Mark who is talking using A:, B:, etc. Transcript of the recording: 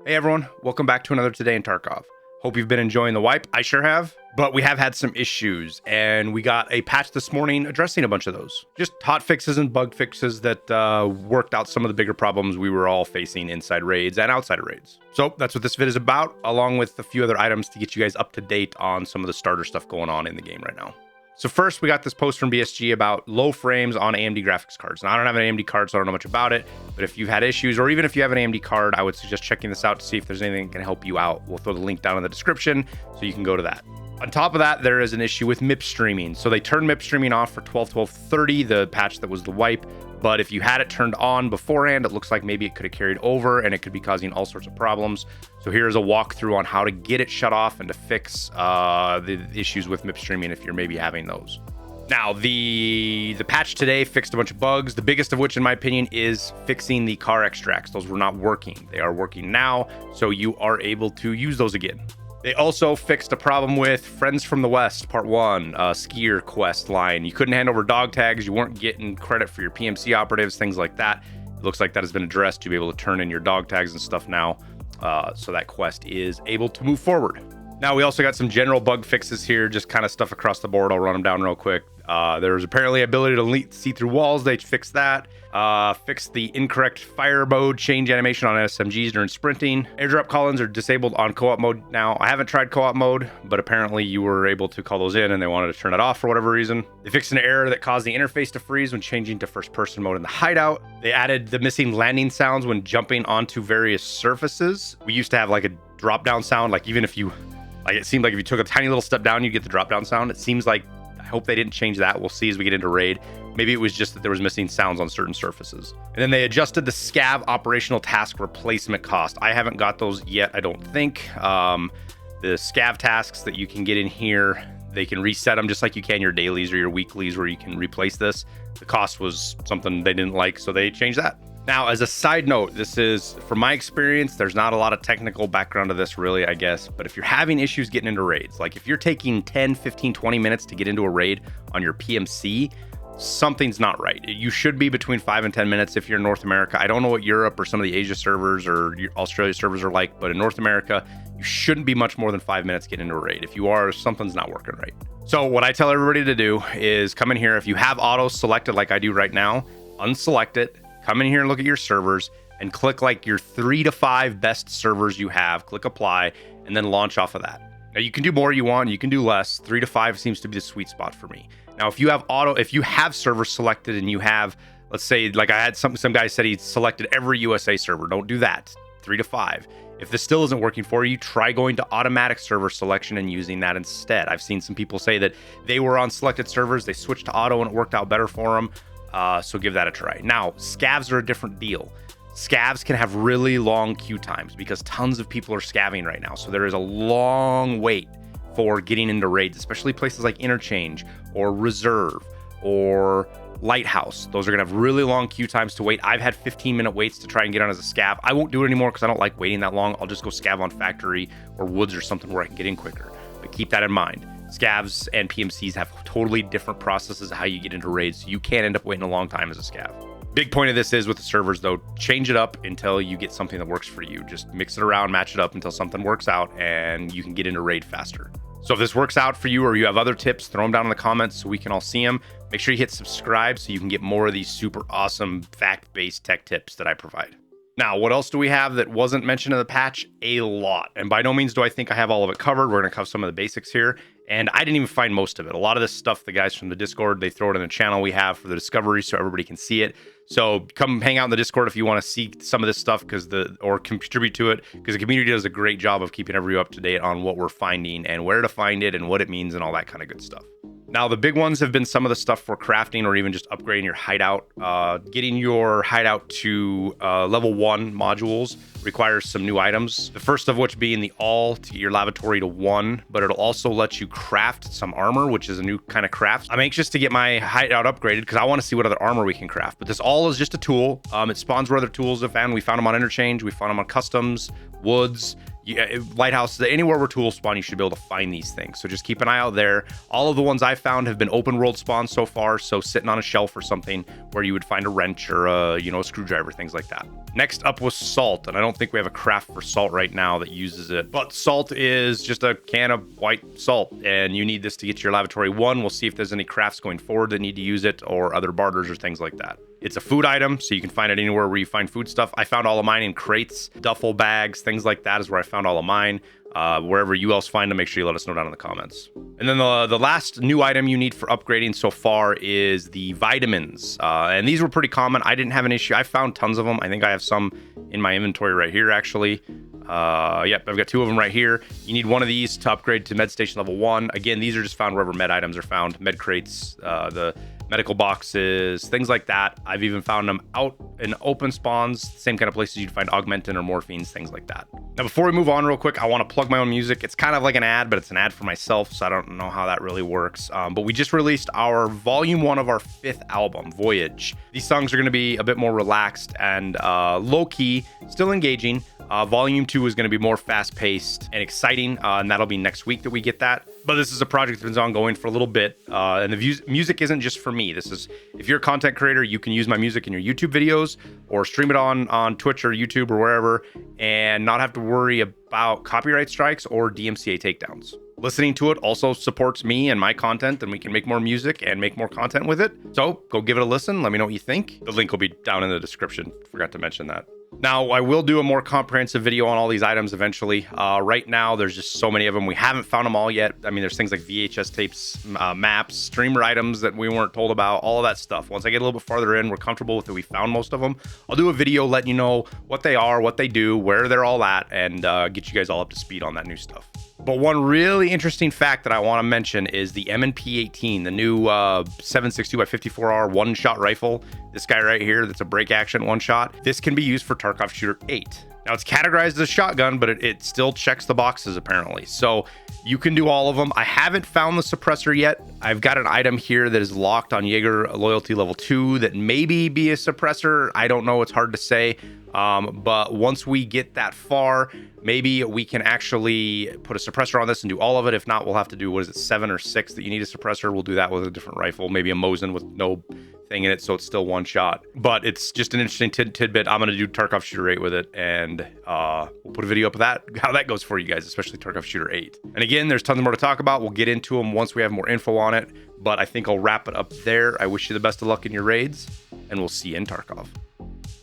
A: Hey everyone, welcome back to another Today in Tarkov. Hope you've been enjoying the wipe. I sure have, but we have had some issues and we got a patch this morning addressing a bunch of those. Just hot fixes and bug fixes that worked out some of the bigger problems we were all facing inside raids and outside of raids. So that's what this vid is about, along with a few other items to get you guys up to date on some of the starter stuff going on in the game right now. So first, we got this post from BSG about low frames on AMD graphics cards. Now, I don't have an AMD card, so I don't know much about it, but if you've had issues, or even if you have an AMD card, I would suggest checking this out to see if there's anything that can help you out. We'll throw the link down in the description so you can go to that. On top of that, there is an issue with Mips Streaming. So they turned Mips Streaming off for 12.12.30, the patch that was the wipe. But if you had it turned on beforehand, it looks like maybe it could have carried over and it could be causing all sorts of problems. So here's a walkthrough on how to get it shut off and to fix the issues with Mips Streaming if you're maybe having those. Now, the patch today fixed a bunch of bugs, the biggest of which, in my opinion, is fixing the car extracts. Those were not working. They are working now, so you are able to use those again. They also fixed a problem with Friends from the West, Part 1, skier quest line. You couldn't hand over dog tags. You weren't getting credit for your PMC operatives, things like that. It looks like that has been addressed to be able to turn in your dog tags and stuff now, so that quest is able to move forward. Now, we also got some general bug fixes here, just kind of stuff across the board. I'll run them down real quick. There's apparently ability to see through walls. They fixed that. Fixed the incorrect fire mode change animation on SMGs during sprinting. Airdrop call-ins are disabled on co-op mode now. I haven't tried co-op mode, but apparently you were able to call those in and they wanted to turn it off for whatever reason. They fixed an error that caused the interface to freeze when changing to first-person mode in the hideout. They added the missing landing sounds when jumping onto various surfaces. We used to have like a drop-down sound, like even if you... Like it seemed like if you took a tiny little step down, you get the drop down sound. It seems like, I hope they didn't change that. We'll see as we get into raid. Maybe it was just that there was missing sounds on certain surfaces. And then they adjusted the scav operational task replacement cost. I haven't got those yet, I don't think. The scav tasks that you can get in here, they can reset them just like you can your dailies or your weeklies where you can replace this. The cost was something they didn't like, so they changed that. Now, as a side note, this is, from my experience, there's not a lot of technical background to this really, I guess. But if you're having issues getting into raids, like if you're taking 10, 15, 20 minutes to get into a raid on your PMC, something's not right. You should be between 5 and 10 minutes if you're in North America. I don't know what Europe or some of the Asia servers or Australia servers are like, but in North America, you shouldn't be much more than 5 minutes getting into a raid. If you are, something's not working right. So what I tell everybody to do is come in here. If you have auto selected like I do right now, unselect it. Come in here and look at your servers and click like your 3 to 5 best servers you have, click apply, and then launch off of that. Now you can do more you want, you can do less. 3 to 5 seems to be the sweet spot for me. Now, if you have servers selected and you have, let's say, like I had some guy said he selected every USA server, don't do that. 3 to 5. If this still isn't working for you, try going to automatic server selection and using that instead. I've seen some people say that they were on selected servers, they switched to auto and it worked out better for them. So give that a try. Now, scavs are a different deal. Scavs can have really long queue times because tons of people are scavving right now. So there is a long wait for getting into raids, especially places like Interchange or Reserve or Lighthouse. Those are going to have really long queue times to wait. I've had 15-minute waits to try and get on as a scav. I won't do it anymore because I don't like waiting that long. I'll just go scav on Factory or Woods or something where I can get in quicker. But keep that in mind. Scavs and PMCs have totally different processes of how you get into raids. So you can't end up waiting a long time as a scav. Big point of this is with the servers though, change it up until you get something that works for you. Just mix it around, match it up until something works out and you can get into raid faster. So if this works out for you or you have other tips, throw them down in the comments so we can all see them. Make sure you hit subscribe so you can get more of these super awesome fact-based tech tips that I provide. Now, what else do we have that wasn't mentioned in the patch? A lot. And by no means do I think I have all of it covered. We're going to cover some of the basics here. And I didn't even find most of it. A lot of this stuff, the guys from the Discord, they throw it in the channel we have for the discovery so everybody can see it. So come hang out in the Discord if you want to see some of this stuff or contribute to it, because the community does a great job of keeping everybody up to date on what we're finding and where to find it and what it means and all that kind of good stuff. Now, the big ones have been some of the stuff for crafting or even just upgrading your hideout. Getting your hideout to level 1 modules requires some new items. The first of which being the all to get your lavatory to 1, but it'll also let you craft some armor, which is a new kind of craft. I'm anxious to get my hideout upgraded because I want to see what other armor we can craft. But this all is just a tool. It spawns where other tools have found. We found them on Interchange. We found them on Customs, Woods. Lighthouse, anywhere where tools spawn, you should be able to find these things. So just keep an eye out there. All of the ones I found have been open world spawns so far. So sitting on a shelf or something where you would find a wrench or a screwdriver, things like that. Next up was salt. And I don't think we have a craft for salt right now that uses it. But salt is just a can of white salt. And you need this to get to your lavatory 1. We'll see if there's any crafts going forward that need to use it or other barters or things like that. It's a food item, so you can find it anywhere where you find food stuff. I found all of mine in crates, duffel bags, things like that is where I found all of mine. Wherever you else find them, make sure you let us know down in the comments. And then the last new item you need for upgrading so far is the vitamins. And these were pretty common. I didn't have an issue. I found tons of them. I think I have some in my inventory right here, actually. Yep, I've got 2 of them right here. You need one of these to upgrade to med station level 1. Again, these are just found wherever med items are found. Med crates, the medical boxes, things like that. I've even found them out in open spawns, same kind of places you'd find augmentin or morphines, things like that. Now, before we move on real quick, I want to plug my own music. It's kind of like an ad, but it's an ad for myself, so I don't know how that really works. But we just released our volume 1 of our 5th album, Voyage. These songs are going to be a bit more relaxed and low-key, still engaging. Volume 2 is going to be more fast-paced and exciting, and that'll be next week that we get that. But this is a project that's been ongoing for a little bit, and the music isn't just for me. This is, if you're a content creator, you can use my music in your YouTube videos or stream it on Twitch or YouTube or wherever and not have to worry about copyright strikes or DMCA takedowns. Listening to it also supports me and my content, and we can make more music and make more content with it. So go give it a listen. Let me know what you think. The link will be down in the description. Forgot to mention that. Now, I will do a more comprehensive video on all these items eventually. Right now, there's just so many of them. We haven't found them all yet. I mean, there's things like VHS tapes, maps, streamer items that we weren't told about, all of that stuff. Once I get a little bit farther in, we're comfortable with it, we found most of them. I'll do a video letting you know what they are, what they do, where they're all at, and get you guys all up to speed on that new stuff. But one really interesting fact that I want to mention is the M&P18, the new 7.62x54R one-shot rifle. This guy right here, that's a break action one-shot. This can be used for Tarkov Shooter 8. Now, it's categorized as a shotgun, but it still checks the boxes, apparently. So you can do all of them. I haven't found the suppressor yet. I've got an item here that is locked on Jaeger Loyalty Level 2 that maybe be a suppressor. I don't know. It's hard to say. But once we get that far, maybe we can actually put a suppressor on this and do all of it. If not, we'll have to do, 7 or 6 that you need a suppressor. We'll do that with a different rifle, maybe a Mosin with no thing in it, so it's still one shot. But it's just an interesting tidbit. I'm going to do Tarkov Shooter 8 with it, and we'll put a video up of that, how that goes for you guys, especially Tarkov Shooter 8. And again, there's tons more to talk about. We'll get into them once we have more info on it, but I think I'll wrap it up there. I wish you the best of luck in your raids, and we'll see you in Tarkov.